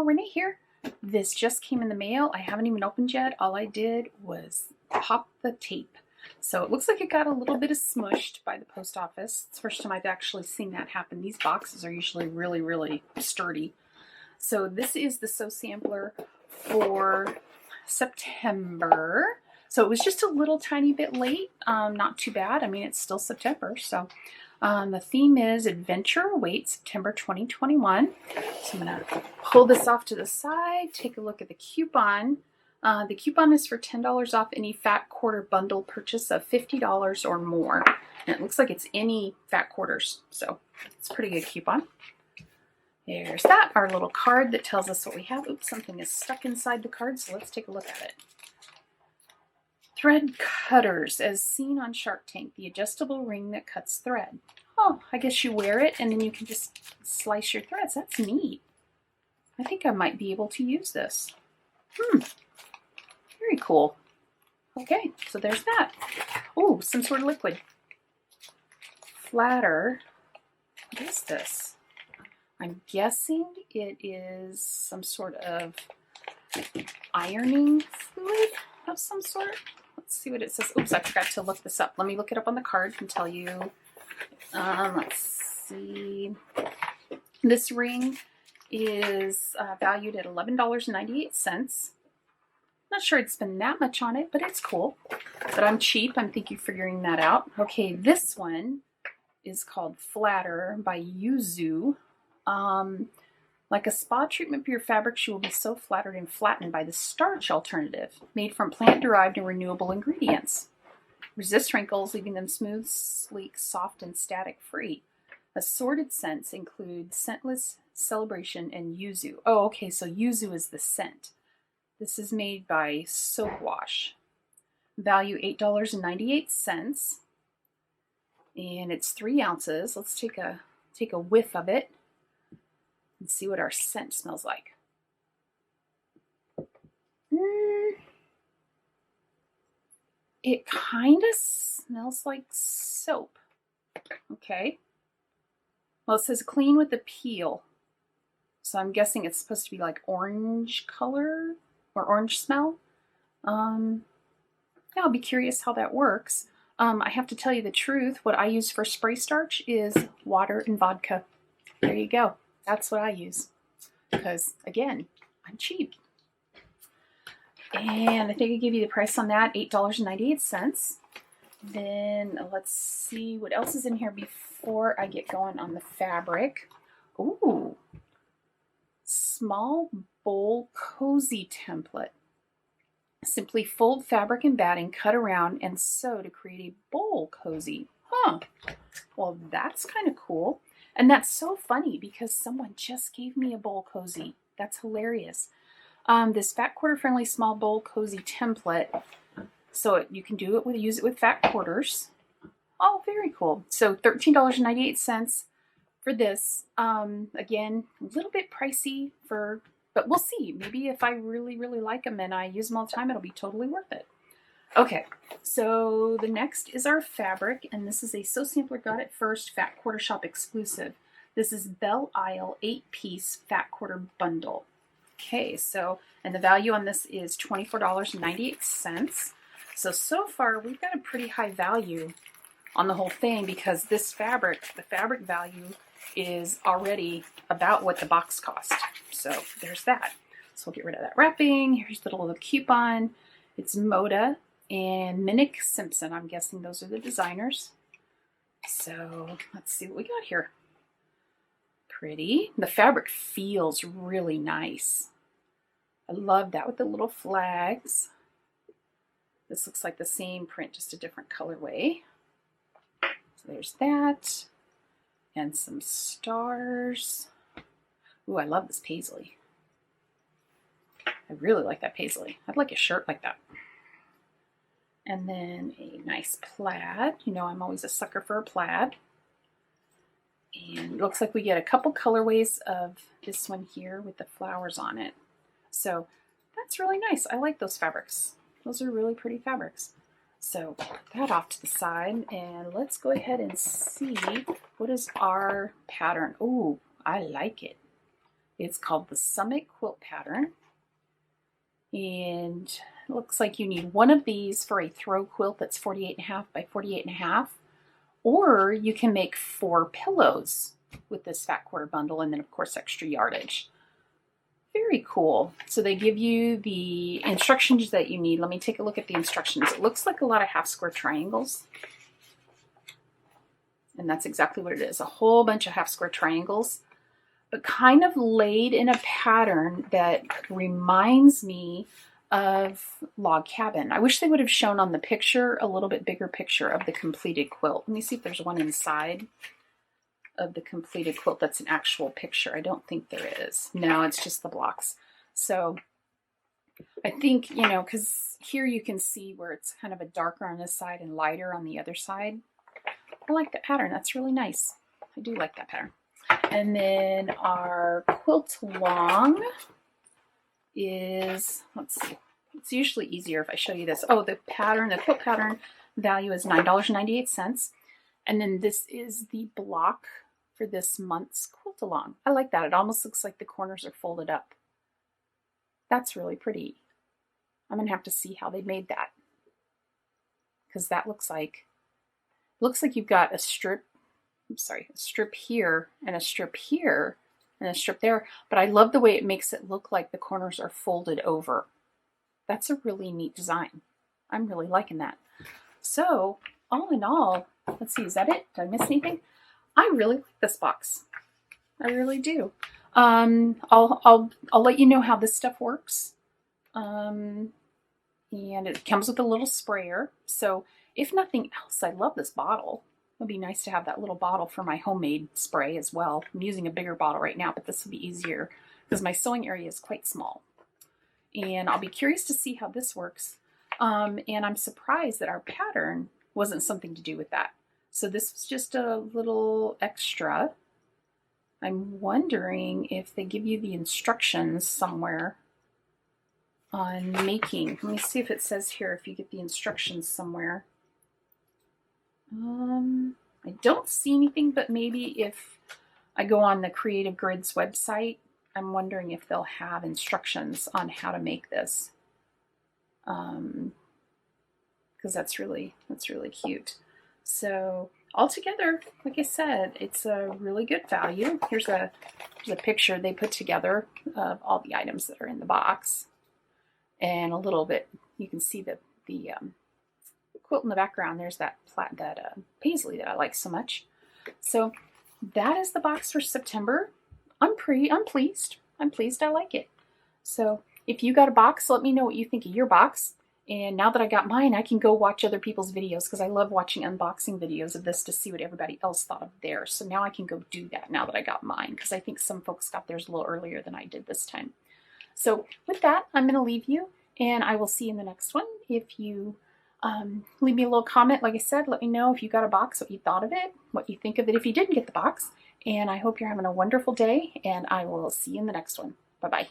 y'all, Renee here. This just came in the mail. I haven't even opened yet. All I did was pop the tape. So it looks like it got a little bit of smushed by the post office. It's the first time I've actually seen that happen. These boxes are usually really, really sturdy. So this is the Sew Sampler for September. So it was just a little tiny bit late. Not too bad. I mean, it's still September. So the theme is Adventure Awaits September 2021. So I'm going to pull this off to the side, take a look at the coupon. The coupon is for $10 off any fat quarter bundle purchase of $50 or more. And it looks like it's any fat quarters. So it's a pretty good coupon. There's that, our little card that tells us what we have. Oops, something is stuck inside the card, so let's take a look at it. Thread cutters, as seen on Shark Tank, the adjustable ring that cuts thread. Oh, I guess you wear it and then you can just slice your threads. That's neat. I think I might be able to use this. Very cool. Okay, so there's that. Oh, some sort of liquid. Flatter. What is this? I'm guessing it is some sort of ironing fluid of some sort. Let's see what it says. Oops, I forgot to look this up. Let me look it up on the card and tell you. Let's see. This ring is valued at $11.98. Not sure I'd spend that much on it, but it's cool. But I'm cheap. I'm thinking figuring that out. Okay, this one is called Flatter by Yuzu. Like a spa treatment for your fabrics, you will be so flattered and flattened by the starch alternative, made from plant-derived and renewable ingredients. Resist wrinkles, leaving them smooth, sleek, soft, and static-free. Assorted scents include Scentless, Celebration, and Yuzu. Oh, okay, so Yuzu is the scent. This is made by Soap Wash. Value $8.98, and it's 3 ounces. Let's take a whiff of it and see what our scent smells like. It kind of smells like soap. Okay. Well, it says clean with the peel. So I'm guessing it's supposed to be like orange color or orange smell. Yeah, I'll be curious how that works. I have to tell you the truth. What I use for spray starch is water and vodka. There you go. That's what I use. Because, again, I'm cheap. And I think I gave you the price on that, $8.98. Then let's see what else is in here before I get going on the fabric. Ooh. Small bowl cozy template. Simply fold fabric and batting, cut around, and sew to create a bowl cozy. Huh. Well, that's kind of cool. And that's so funny because someone just gave me a bowl cozy. That's hilarious. This fat quarter friendly small bowl cozy template. So you can use it with fat quarters. Oh, very cool. So $13.98 for this. Again, a little bit pricey but we'll see. Maybe if I really, really like them and I use them all the time, it'll be totally worth it. Okay, so the next is our fabric, and this is a Sew Sampler Got It First Fat Quarter Shop exclusive. This is Belle Isle 8-piece Fat Quarter Bundle. Okay, and the value on this is $24.98. So far, we've got a pretty high value on the whole thing because the fabric value is already about what the box cost. So there's that. So we'll get rid of that wrapping. Here's the little coupon. It's Moda and Minnick Simpson. I'm guessing those are the designers. So let's see what we got here. Pretty. The fabric feels really nice. I love that with the little flags. This looks like the same print, just a different colorway. So there's that. And some stars. Ooh, I love this paisley. I really like that paisley. I'd like a shirt like that. And then a nice plaid. You know, I'm always a sucker for a plaid. And it looks like we get a couple colorways of this one here with the flowers on it. So that's really nice. I like those fabrics. Those are really pretty fabrics. So put that off to the side and let's go ahead and see what is our pattern. Ooh, I like it. It's called the Summit Quilt Pattern. And it looks like you need one of these for a throw quilt that's 48.5 by 48.5. Or you can make 4 pillows with this fat quarter bundle, and then of course extra yardage. Very cool. So they give you the instructions that you need. Let me take a look at the instructions. It looks like a lot of half square triangles. And that's exactly what it is. A whole bunch of half square triangles, but kind of laid in a pattern that reminds me of Log Cabin. I wish they would have shown on the picture a little bit bigger picture of the completed quilt. Let me see if there's one inside of the completed quilt that's an actual picture. I don't think there is. No, it's just the blocks. So I think, you know, because here you can see where it's kind of a darker on this side and lighter on the other side. I like that pattern. That's really nice. I do like that pattern. And then our quilt along is, let's see, it's usually easier if I show you this. Oh, the quilt pattern value is $9.98. And then this is the block for this month's quilt along. I like that. It almost looks like the corners are folded up. That's really pretty. I'm going to have to see how they made that, because that looks like you've got a strip, a strip here and a strip here and a strip there, but I love the way it makes it look like the corners are folded over. That's a really neat design. I'm really liking that. So all in all, let's see, is that it? Did I miss anything? I really like this box. I really do. I'll let you know how this stuff works. And it comes with a little sprayer. So if nothing else, I love this bottle. It would be nice to have that little bottle for my homemade spray as well. I'm using a bigger bottle right now, but this will be easier because my sewing area is quite small. And I'll be curious to see how this works. And I'm surprised that our pattern wasn't something to do with that. So this was just a little extra. I'm wondering if they give you the instructions somewhere on making. Let me see if it says here if you get the instructions somewhere. I don't see anything, but maybe if I go on the Creative Grids website, I'm wondering if they'll have instructions on how to make this. Because that's really cute. So altogether, like I said, it's a really good value. Here's a picture they put together of all the items that are in the box. And a little bit, you can see the quilt in the background. There's that paisley that I like so much. So that is the box for September. I'm pleased. I'm pleased. I like it. So if you got a box, let me know what you think of your box. And now that I got mine, I can go watch other people's videos because I love watching unboxing videos of this to see what everybody else thought of theirs. So now I can go do that now that I got mine, because I think some folks got theirs a little earlier than I did this time. So with that, I'm going to leave you, and I will see you in the next one. If you leave me a little comment, like I said, let me know if you got a box, what you thought of it, what you think of it if you didn't get the box. And I hope you're having a wonderful day, and I will see you in the next one. Bye-bye.